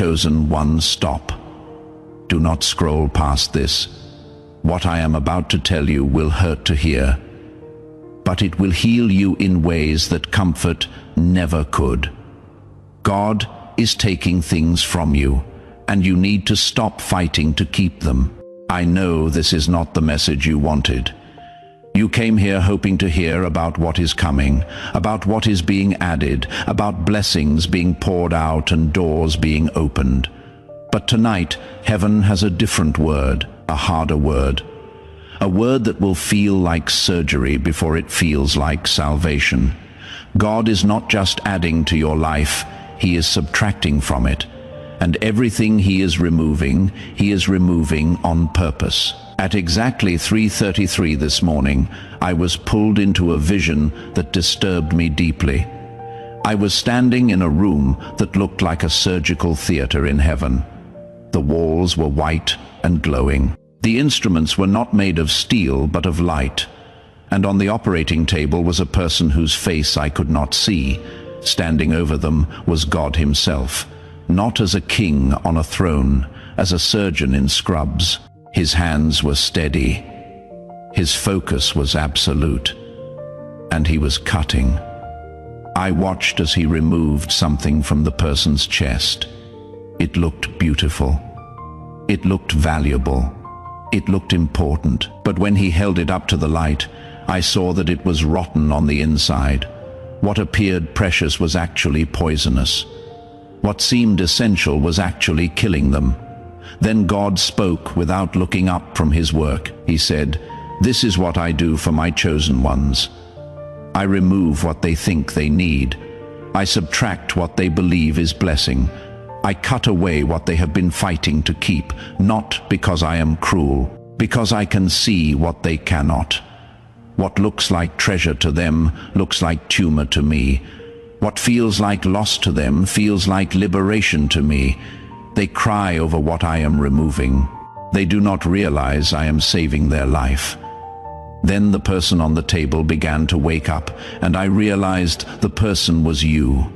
chosen one, stop. Do not scroll past this. What I am about to tell you will hurt to hear, but it will heal you in ways that comfort never could. God is taking things from you, and you need to stop fighting to keep them. I know this is not the message you wanted. You came here hoping to hear about what is coming, about what is being added, about blessings being poured out and doors being opened. But tonight, heaven has a different word, a harder word. A word that will feel like surgery before it feels like salvation. God is not just adding to your life, He is subtracting from it. And everything He is removing on purpose. At exactly 3:33 this morning, I was pulled into a vision that disturbed me deeply. I was standing in a room that looked like a surgical theater in heaven. The walls were white and glowing. The instruments were not made of steel but of light. And on the operating table was a person whose face I could not see. Standing over them was God Himself, not as a king on a throne, as a surgeon in scrubs. His hands were steady. His focus was absolute. And He was cutting. I watched as He removed something from the person's chest. It looked beautiful. It looked valuable. It looked important. But when He held it up to the light, I saw that it was rotten on the inside. What appeared precious was actually poisonous. What seemed essential was actually killing them. Then God spoke without looking up from His work. He said, "This is what I do for my chosen ones. I remove what they think they need. I subtract what they believe is blessing. I cut away what they have been fighting to keep, not because I am cruel, because I can see what they cannot. What looks like treasure to them looks like tumor to me. What feels like loss to them feels like liberation to me. They cry over what I am removing. They do not realize I am saving their life." Then the person on the table began to wake up, and I realized the person was you.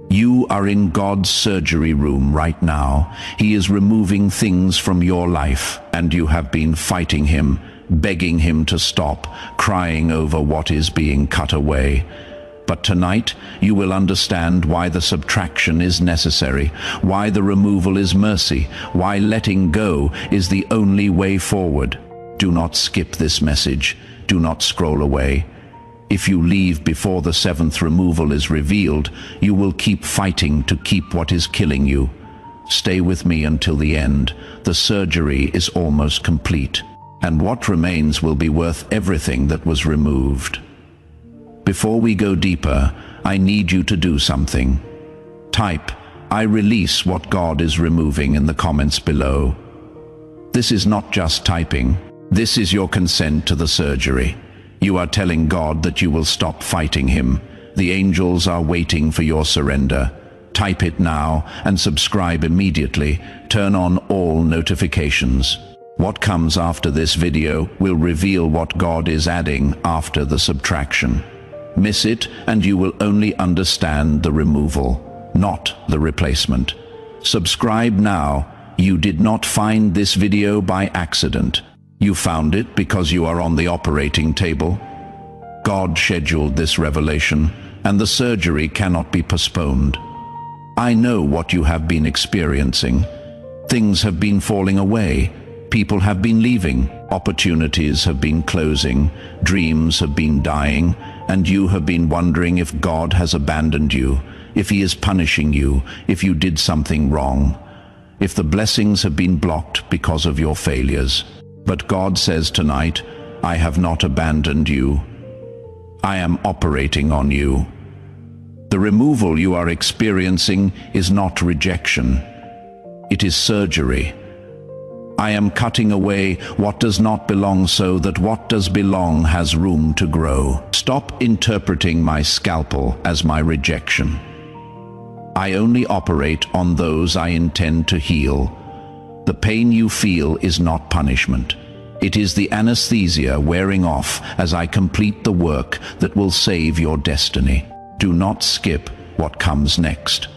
You are in God's surgery room right now. He is removing things from your life, and you have been fighting Him, begging Him to stop, crying over what is being cut away. But tonight you will understand why the subtraction is necessary, why the removal is mercy, why letting go is the only way forward. Do not skip this message. Do not scroll away. If you leave before the seventh removal is revealed, you will keep fighting to keep what is killing you. Stay with me until the end. The surgery is almost complete, and what remains will be worth everything that was removed. Before we go deeper, I need you to do something. Type, "I release what God is removing" in the comments below. This is not just typing. This is your consent to the surgery. You are telling God that you will stop fighting Him. The angels are waiting for your surrender. Type it now and subscribe immediately. Turn on all notifications. What comes after this video will reveal what God is adding after the subtraction. Miss it and you will only understand the removal, not the replacement. Subscribe now. You did not find this video by accident. You found it because you are on the operating table. God scheduled this revelation, and the surgery cannot be postponed. I know what you have been experiencing. Things have been falling away. People have been leaving. Opportunities have been closing. Dreams have been dying. And you have been wondering if God has abandoned you, if He is punishing you, if you did something wrong, if the blessings have been blocked because of your failures. But God says tonight, "I have not abandoned you. I am operating on you." The removal you are experiencing is not rejection. It is surgery. I am cutting away what does not belong so that what does belong has room to grow. Stop interpreting my scalpel as my rejection. I only operate on those I intend to heal. The pain you feel is not punishment. It is the anesthesia wearing off as I complete the work that will save your destiny. Do not skip what comes next.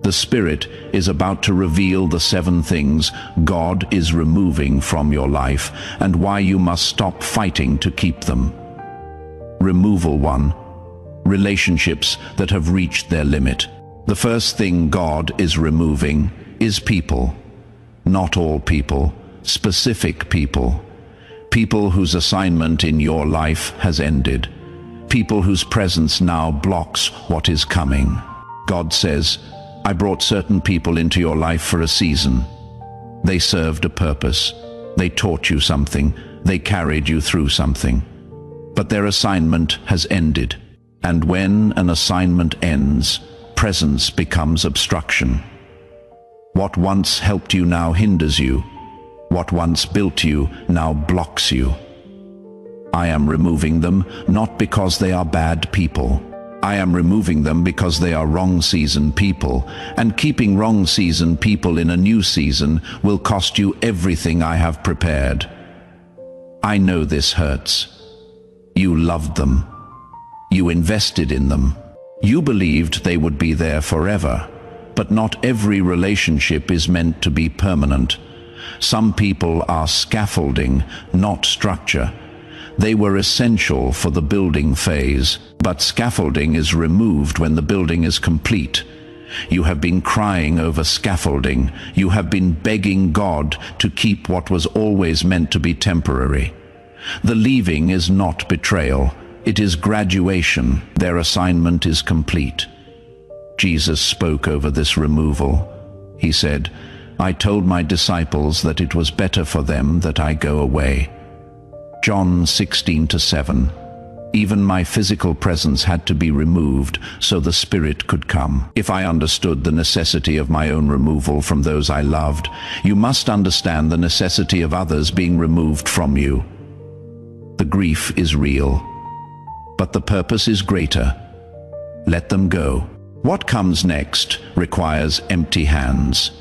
The Spirit is about to reveal the 7 things God is removing from your life and why you must stop fighting to keep them. Removal 1. Relationships that have reached their limit. The first thing God is removing is people. Not all people, specific people. People whose assignment in your life has ended. People whose presence now blocks what is coming. God says, I brought certain people into your life for a season. They served a purpose. They taught you something. They carried you through something. But their assignment has ended. And when an assignment ends, presence becomes obstruction. What once helped you now hinders you. What once built you now blocks you. I am removing them not because they are bad people. I am removing them because they are wrong season people, and keeping wrong season people in a new season will cost you everything I have prepared. I know this hurts. You loved them. You invested in them. You believed they would be there forever, but not every relationship is meant to be permanent. Some people are scaffolding, not structure. They were essential for the building phase, but scaffolding is removed when the building is complete. You have been crying over scaffolding. You have been begging God to keep what was always meant to be temporary. The leaving is not betrayal. It is graduation. Their assignment is complete. Jesus spoke over this removal. He said, I told my disciples that it was better for them that I go away. John 16:7. Even my physical presence had to be removed so the Spirit could come. If I understood the necessity of my own removal from those I loved, you must understand the necessity of others being removed from you. The grief is real, but the purpose is greater. Let them go. What comes next requires empty hands.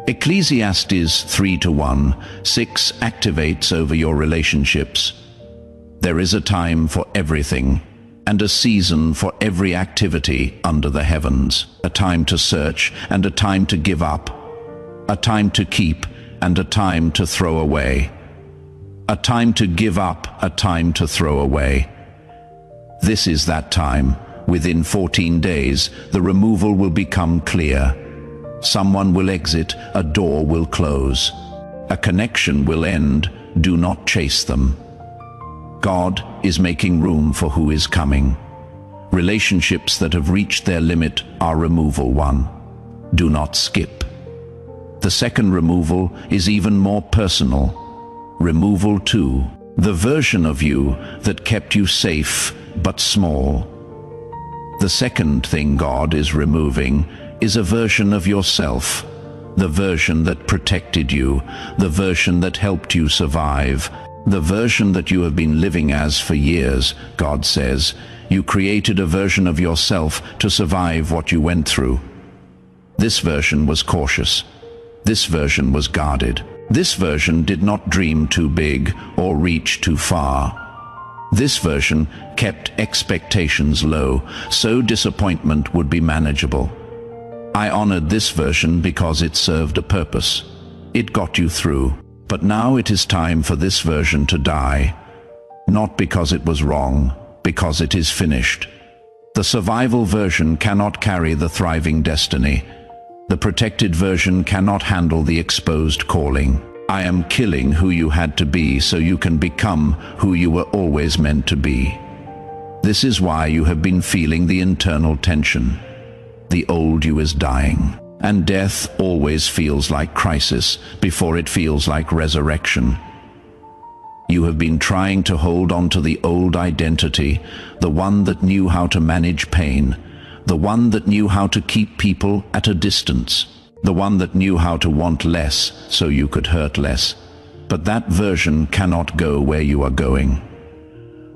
Ecclesiastes 3:1-6 activates over your relationships. There is a time for everything, and a season for every activity under the heavens. A time to search and a time to give up. A time to keep and a time to throw away. A time to give up, a time to throw away. This is that time. Within 14 days, the removal will become clear. Someone will exit, a door will close. A connection will end, do not chase them. God is making room for who is coming. Relationships that have reached their limit are removal 1. Do not skip. The second removal is even more personal. Removal 2. The version of you that kept you safe but small. The second thing God is removing is a version of yourself, the version that protected you, the version that helped you survive, the version that you have been living as for years. God says, you created a version of yourself to survive what you went through. This version was cautious. This version was guarded. This version did not dream too big or reach too far. This version kept expectations low, so disappointment would be manageable. I honored this version because it served a purpose. It got you through. But now it is time for this version to die. Not because it was wrong, because it is finished. The survival version cannot carry the thriving destiny. The protected version cannot handle the exposed calling. I am killing who you had to be so you can become who you were always meant to be. This is why you have been feeling the internal tension. The old you is dying, and death always feels like crisis before it feels like resurrection. You have been trying to hold on to the old identity, the one that knew how to manage pain, the one that knew how to keep people at a distance, the one that knew how to want less so you could hurt less. But that version cannot go where you are going.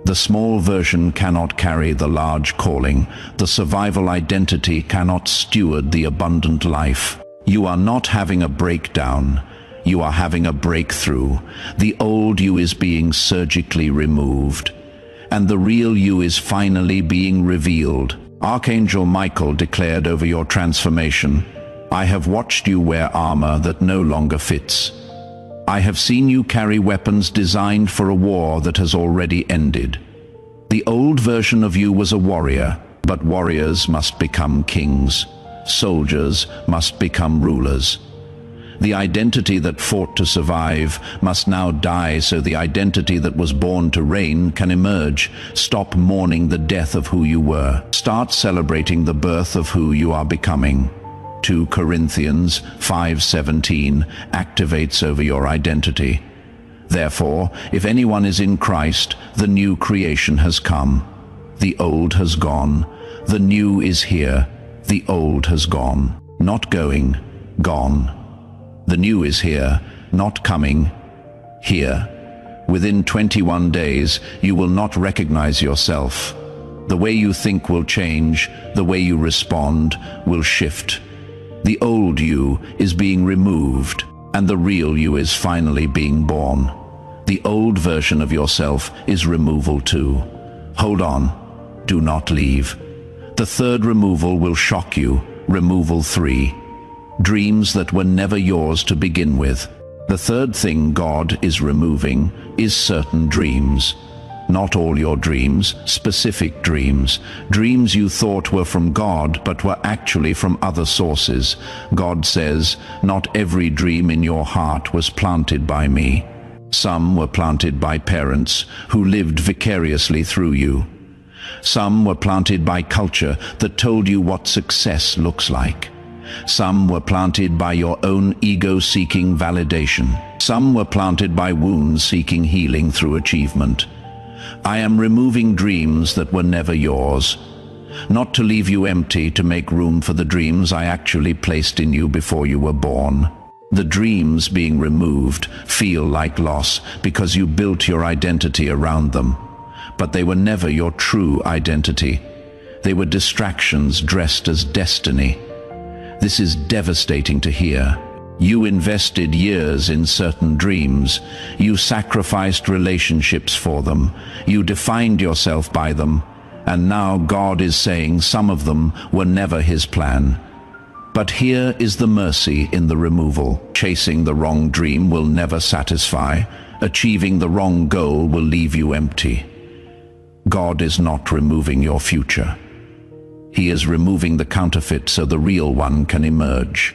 The small version cannot carry the large calling. The survival identity cannot steward the abundant life. You are not having a breakdown. You are having a breakthrough. The old you is being surgically removed, and the real you is finally being revealed. Archangel Michael declared over your transformation, I have watched you wear armor that no longer fits. I have seen you carry weapons designed for a war that has already ended. The old version of you was a warrior, but warriors must become kings. Soldiers must become rulers. The identity that fought to survive must now die so the identity that was born to reign can emerge. Stop mourning the death of who you were. Start celebrating the birth of who you are becoming. 2 Corinthians 5:17 activates over your identity. Therefore, if anyone is in Christ, the new creation has come. The old has gone. The new is here. The old has gone. Not going, gone. The new is here, not coming, here. Within 21 days, you will not recognize yourself. The way you think will change, the way you respond will shift. The old you is being removed, and the real you is finally being born. The old version of yourself is removal too. Hold on, do not leave. The third removal will shock you, removal 3. Dreams that were never yours to begin with. The third thing God is removing is certain dreams. Not all your dreams, specific dreams. Dreams you thought were from God but were actually from other sources. God says, not every dream in your heart was planted by me. Some were planted by parents who lived vicariously through you. Some were planted by culture that told you what success looks like. Some were planted by your own ego-seeking validation. Some were planted by wounds seeking healing through achievement. I am removing dreams that were never yours, not to leave you empty, to make room for the dreams I actually placed in you before you were born. The dreams being removed feel like loss because you built your identity around them, but they were never your true identity. They were distractions dressed as destiny. This is devastating to hear. You invested years in certain dreams. You sacrificed relationships for them. You defined yourself by them. And now God is saying some of them were never His plan. But here is the mercy in the removal. Chasing the wrong dream will never satisfy. Achieving the wrong goal will leave you empty. God is not removing your future. He is removing the counterfeit so the real one can emerge.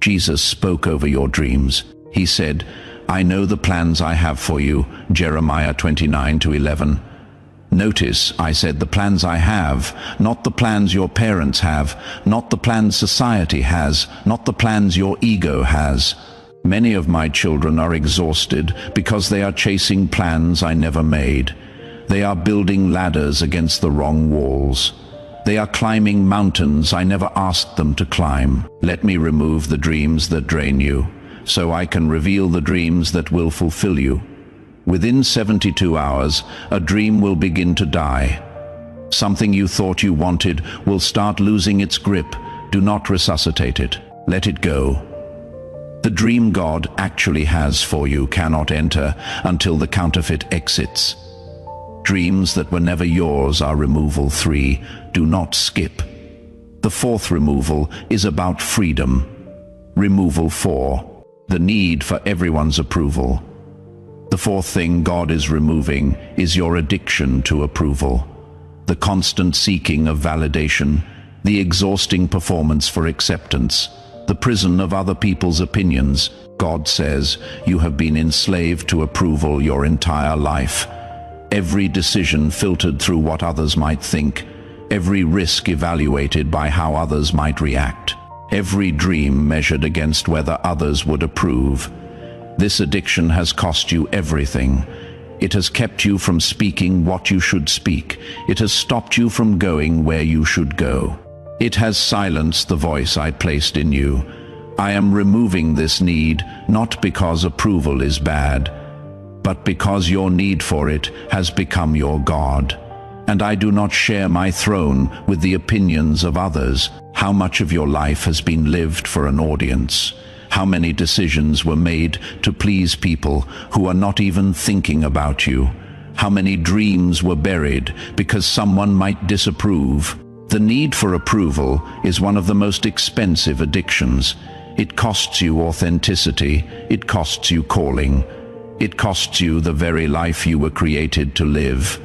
Jesus spoke over your dreams. He said, I know the plans I have for you, Jeremiah 29:11. Notice, I said the plans I have, not the plans your parents have, not the plans society has, not the plans your ego has. Many of my children are exhausted because they are chasing plans I never made. They are building ladders against the wrong walls. They are climbing mountains I never asked them to climb. Let me remove the dreams that drain you, so I can reveal the dreams that will fulfill you. Within 72 hours, a dream will begin to die. Something you thought you wanted will start losing its grip. Do not resuscitate it. Let it go. The dream God actually has for you cannot enter until the counterfeit exits. Dreams that were never yours are removal 3. Do not skip. The fourth removal is about freedom. Removal 4. The need for everyone's approval. The fourth thing God is removing is your addiction to approval. The constant seeking of validation, the exhausting performance for acceptance, the prison of other people's opinions. God says you have been enslaved to approval your entire life. Every decision filtered through what others might think, every risk evaluated by how others might react, every dream measured against whether others would approve. This addiction has cost you everything. It has kept you from speaking what you should speak. It has stopped you from going where you should go. It has silenced the voice I placed in you. I am removing this need, not because approval is bad, but because your need for it has become your God. And I do not share my throne with the opinions of others. How much of your life has been lived for an audience? How many decisions were made to please people who are not even thinking about you? How many dreams were buried because someone might disapprove? The need for approval is one of the most expensive addictions. It costs you authenticity, it costs you calling, it costs you the very life you were created to live.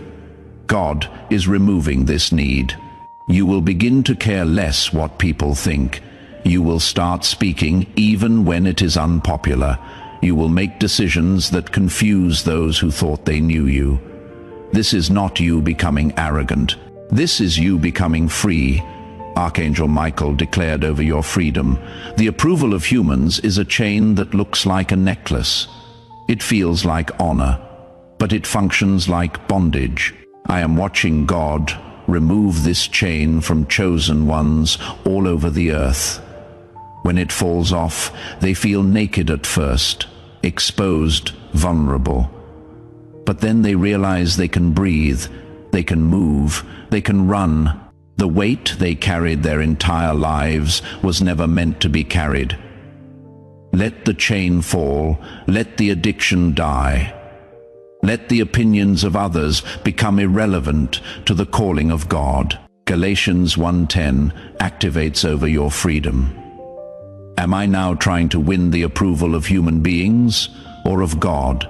God is removing this need. You will begin to care less what people think. You will start speaking even when it is unpopular. You will make decisions that confuse those who thought they knew you. This is not you becoming arrogant. This is you becoming free. Archangel Michael declared over your freedom. The approval of humans is a chain that looks like a necklace. It feels like honor, but it functions like bondage. I am watching God remove this chain from chosen ones all over the earth. When it falls off, they feel naked at first, exposed, vulnerable. But then they realize they can breathe, they can move, they can run. The weight they carried their entire lives was never meant to be carried. Let the chain fall, let the addiction die. Let the opinions of others become irrelevant to the calling of God. Galatians 1:10 activates over your freedom. Am I now trying to win the approval of human beings or of God?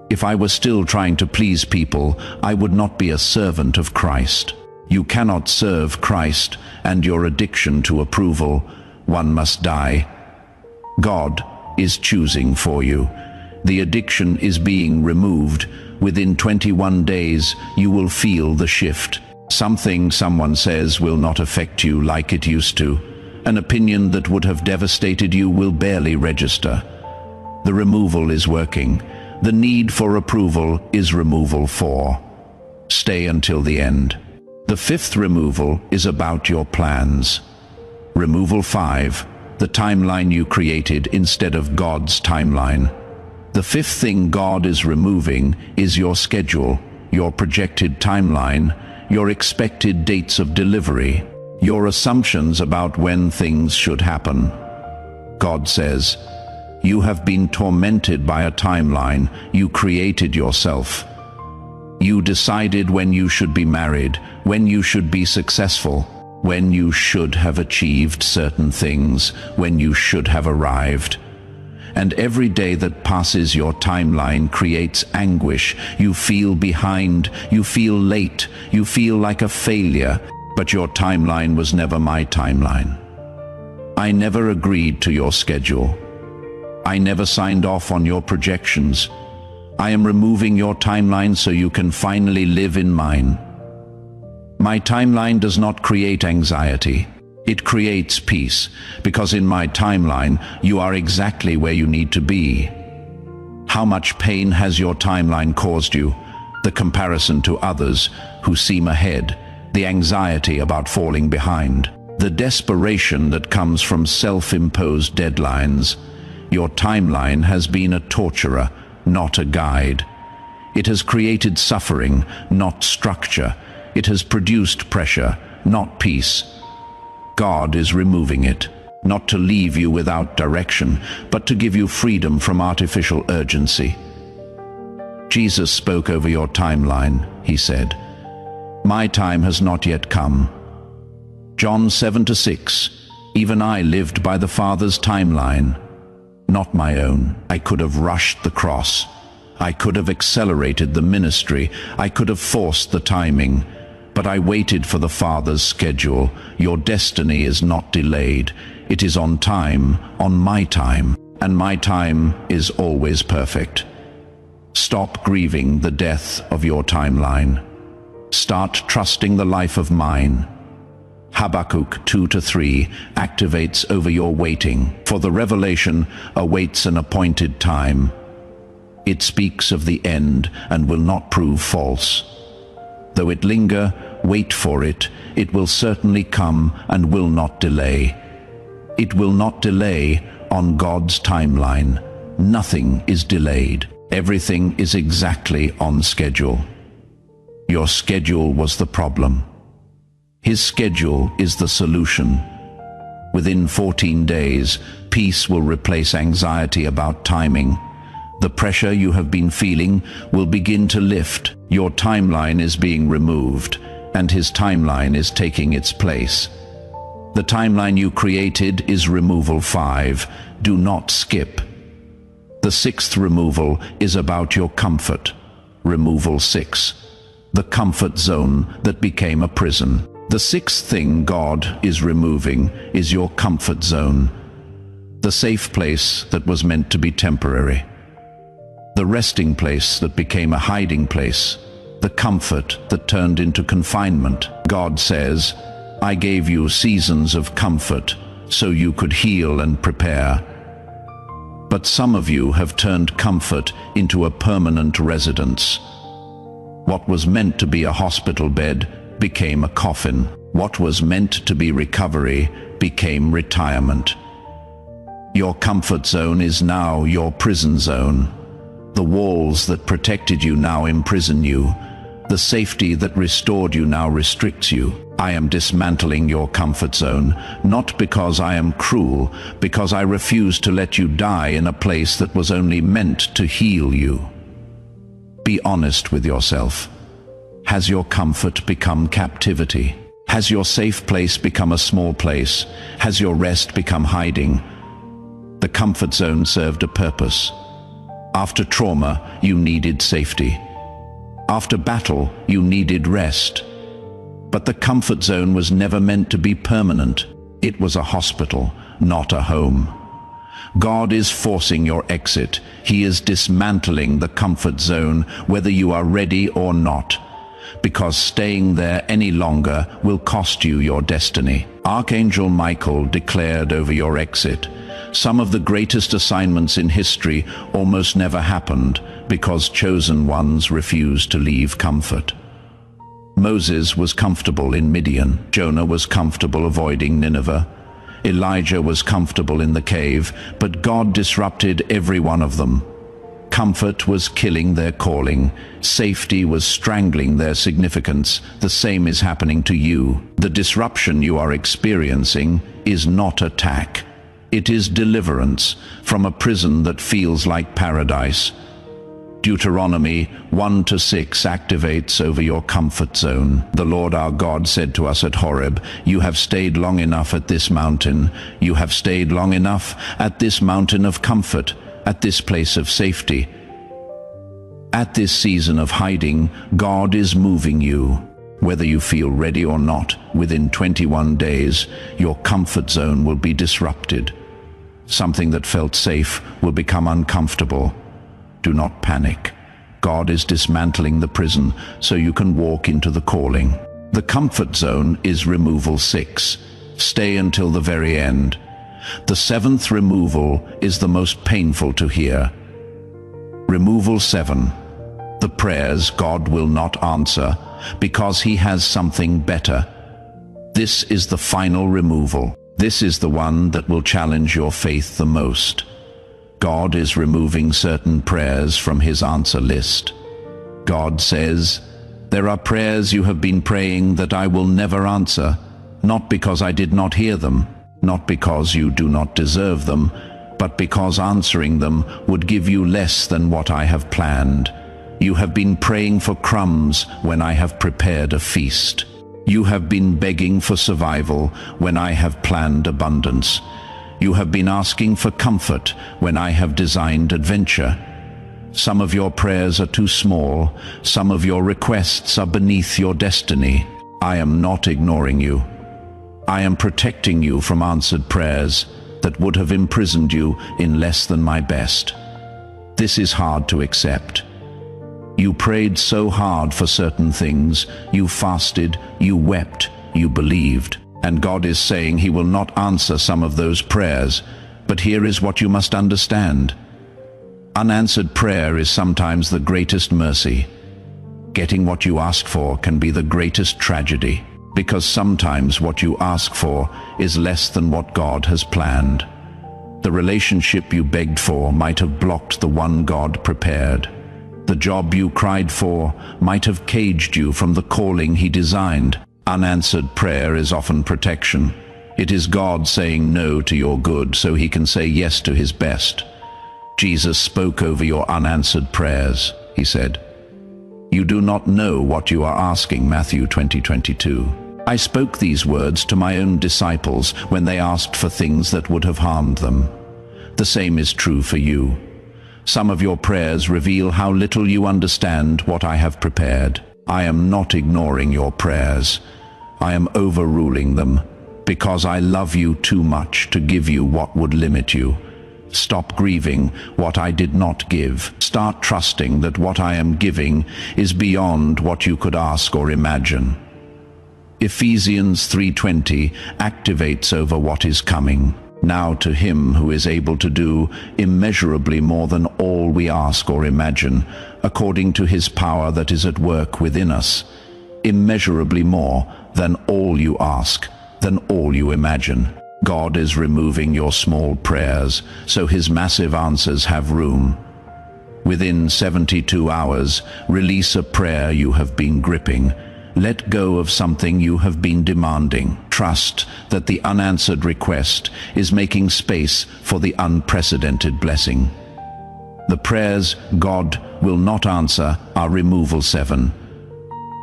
If I were still trying to please people, I would not be a servant of Christ. You cannot serve Christ and your addiction to approval. One must die. God is choosing for you. The addiction is being removed. Within 21 days, you will feel the shift. Something someone says will not affect you like it used to. An opinion that would have devastated you will barely register. The removal is working. The need for approval is removal 4. Stay until the end. The 5th removal is about your plans. Removal 5, the timeline you created instead of God's timeline. The 5th thing God is removing is your schedule, your projected timeline, your expected dates of delivery, your assumptions about when things should happen. God says, you have been tormented by a timeline you created yourself. You decided when you should be married, when you should be successful, when you should have achieved certain things, when you should have arrived. And every day that passes your timeline creates anguish. You feel behind, you feel late, you feel like a failure, but your timeline was never my timeline. I never agreed to your schedule. I never signed off on your projections. I am removing your timeline so you can finally live in mine. My timeline does not create anxiety. It creates peace, because in my timeline, you are exactly where you need to be. How much pain has your timeline caused you? The comparison to others who seem ahead, the anxiety about falling behind, the desperation that comes from self-imposed deadlines. Your timeline has been a torturer, not a guide. It has created suffering, not structure. It has produced pressure, not peace. God is removing it, not to leave you without direction, but to give you freedom from artificial urgency. Jesus spoke over your timeline. He said, "My time has not yet come." John 7:6, even I lived by the Father's timeline, not my own. I could have rushed the cross. I could have accelerated the ministry. I could have forced the timing. But I waited for the Father's schedule. Your destiny is not delayed. It is on time, on my time, and my time is always perfect. Stop grieving the death of your timeline. Start trusting the life of mine. Habakkuk 2-3 activates over your waiting, for the revelation awaits an appointed time. It speaks of the end and will not prove false. Though it linger, wait for it. It will certainly come and will not delay. It will not delay on God's timeline. Nothing is delayed. Everything is exactly on schedule. Your schedule was the problem. His schedule is the solution. Within 14 days, peace will replace anxiety about timing. The pressure you have been feeling will begin to lift. Your timeline is being removed. and his timeline is taking its place. The timeline you created is removal 5. Do not skip. The 6th removal is about your comfort. Removal 6. The comfort zone that became a prison. The 6th thing God is removing is your comfort zone. The safe place that was meant to be temporary. The resting place that became a hiding place. The comfort that turned into confinement. God says, I gave you seasons of comfort so you could heal and prepare. But some of you have turned comfort into a permanent residence. What was meant to be a hospital bed became a coffin. What was meant to be recovery became retirement. Your comfort zone is now your prison zone. The walls that protected you now imprison you. The safety that restored you now restricts you. I am dismantling your comfort zone, not because I am cruel, because I refuse to let you die in a place that was only meant to heal you. Be honest with yourself. Has your comfort become captivity? Has your safe place become a small place? Has your rest become hiding? The comfort zone served a purpose. After trauma, you needed safety. After battle, you needed rest. But the comfort zone was never meant to be permanent. It was a hospital, not a home. God is forcing your exit. He is dismantling the comfort zone, whether you are ready or not, because staying there any longer will cost you your destiny. Archangel Michael declared over your exit, some of the greatest assignments in history almost never happened because chosen ones refused to leave comfort. Moses was comfortable in Midian. Jonah was comfortable avoiding Nineveh. Elijah was comfortable in the cave, but God disrupted every one of them. Comfort was killing their calling. Safety was strangling their significance. The same is happening to you. The disruption you are experiencing is not attack. It is deliverance from a prison that feels like paradise. Deuteronomy 1-6 activates over your comfort zone. The Lord our God said to us at Horeb, you have stayed long enough at this mountain. You have stayed long enough at this mountain of comfort, at this place of safety. At this season of hiding, God is moving you. Whether you feel ready or not, within 21 days, your comfort zone will be disrupted. Something that felt safe will become uncomfortable. Do not panic. God is dismantling the prison so you can walk into the calling. The comfort zone is removal 6. Stay until the very end. The 7th removal is the most painful to hear. Removal 7. The prayers God will not answer because He has something better. This is the final removal. This is the one that will challenge your faith the most. God is removing certain prayers from His answer list. God says, there are prayers you have been praying that I will never answer, not because I did not hear them, not because you do not deserve them, but because answering them would give you less than what I have planned. You have been praying for crumbs when I have prepared a feast. You have been begging for survival when I have planned abundance. You have been asking for comfort when I have designed adventure. Some of your prayers are too small. Some of your requests are beneath your destiny. I am not ignoring you. I am protecting you from answered prayers that would have imprisoned you in less than my best. This is hard to accept. You prayed so hard for certain things. You fasted, you wept, you believed. And God is saying He will not answer some of those prayers. But here is what you must understand. Unanswered prayer is sometimes the greatest mercy. Getting what you ask for can be the greatest tragedy, because sometimes what you ask for is less than what God has planned. The relationship you begged for might have blocked the one God prepared. The job you cried for might have caged you from the calling He designed. Unanswered prayer is often protection. It is God saying no to your good so He can say yes to His best. Jesus spoke over your unanswered prayers. He said, You do not know what you are asking, Matthew 20:22. I spoke these words to my own disciples when they asked for things that would have harmed them. The same is true for you. Some of your prayers reveal how little you understand what I have prepared. I am not ignoring your prayers. I am overruling them, because I love you too much to give you what would limit you. Stop grieving what I did not give. Start trusting that what I am giving is beyond what you could ask or imagine. Ephesians 3:20 activates over what is coming. Now to him who is able to do immeasurably more than all we ask or imagine, according to his power that is at work within us. Immeasurably more than all you ask, than all you imagine. God is removing your small prayers, so his massive answers have room. Within 72 hours, release a prayer you have been gripping. Let go of something you have been demanding. Trust that the unanswered request is making space for the unprecedented blessing. The prayers God will not answer are removal 7.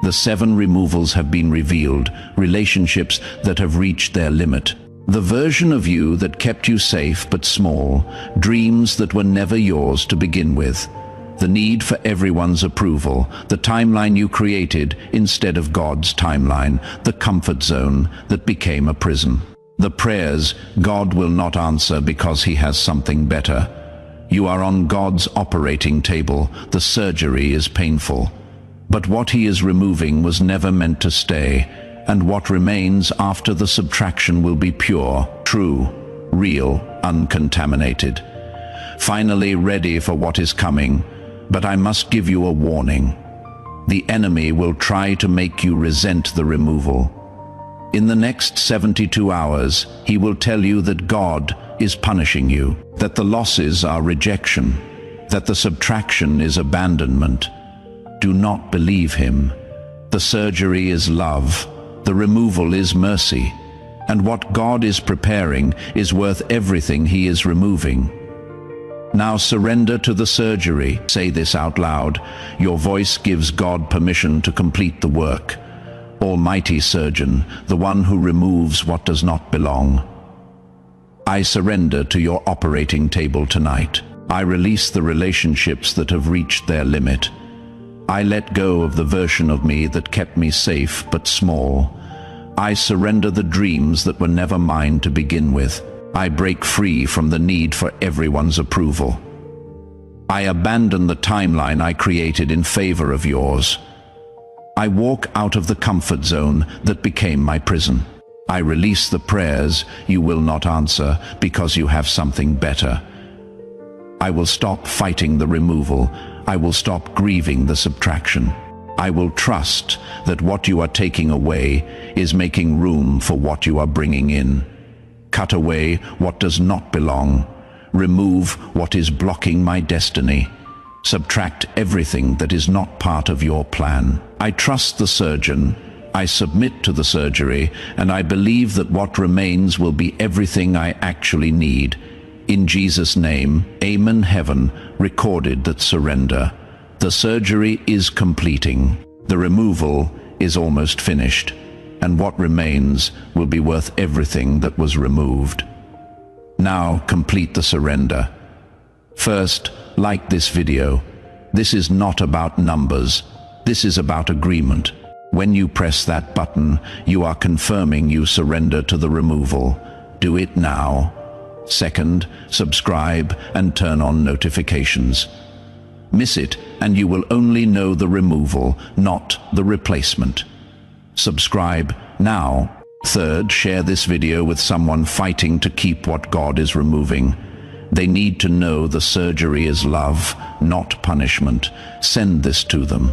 The 7 removals have been revealed, relationships that have reached their limit. The version of you that kept you safe but small, dreams that were never yours to begin with. The need for everyone's approval, the timeline you created instead of God's timeline, the comfort zone that became a prison. The prayers God will not answer because he has something better. You are on God's operating table. The surgery is painful. But what he is removing was never meant to stay, and what remains after the subtraction will be pure, true, real, uncontaminated. Finally ready for what is coming. But I must give you a warning. The enemy will try to make you resent the removal. In the next 72 hours, he will tell you that God is punishing you, that the losses are rejection, that the subtraction is abandonment. Do not believe him. The surgery is love. The removal is mercy. And what God is preparing is worth everything he is removing. Now surrender to the surgery. Say this out loud. Your voice gives God permission to complete the work. Almighty surgeon, the one who removes what does not belong. I surrender to your operating table tonight. I release the relationships that have reached their limit. I let go of the version of me that kept me safe but small. I surrender the dreams that were never mine to begin with. I break free from the need for everyone's approval. I abandon the timeline I created in favor of yours. I walk out of the comfort zone that became my prison. I release the prayers you will not answer because you have something better. I will stop fighting the removal. I will stop grieving the subtraction. I will trust that what you are taking away is making room for what you are bringing in. Cut away what does not belong. Remove what is blocking my destiny. Subtract everything that is not part of your plan. I trust the surgeon. I submit to the surgery, and I believe that what remains will be everything I actually need. In Jesus' name, amen. Heaven recorded that surrender. The surgery is completing. The removal is almost finished. And what remains will be worth everything that was removed. Now complete the surrender. First, like this video. This is not about numbers. This is about agreement. When you press that button, you are confirming you surrender to the removal. Do it now. Second, subscribe and turn on notifications. Miss it, and you will only know the removal, not the replacement. Subscribe now. Third, share this video with someone fighting to keep what God is removing. They need to know the surgery is love, not punishment. Send this to them.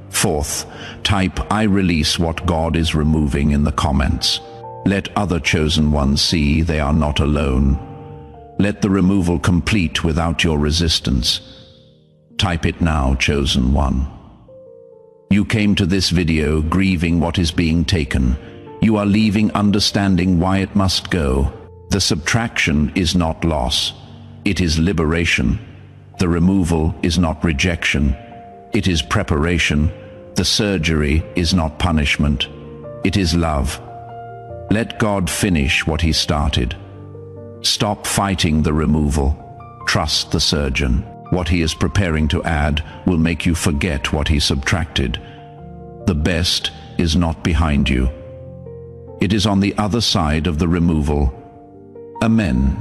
Fourth, type "I release what God is removing" in the comments. Let other chosen ones see they are not alone. Let the removal complete without your resistance. Type it now, chosen one. You came to this video grieving what is being taken. You are leaving understanding why it must go. The subtraction is not loss. It is liberation. The removal is not rejection. It is preparation. The surgery is not punishment. It is love. Let God finish what he started. Stop fighting the removal. Trust the surgeon. What he is preparing to add will make you forget what he subtracted. The best is not behind you. It is on the other side of the removal. Amen.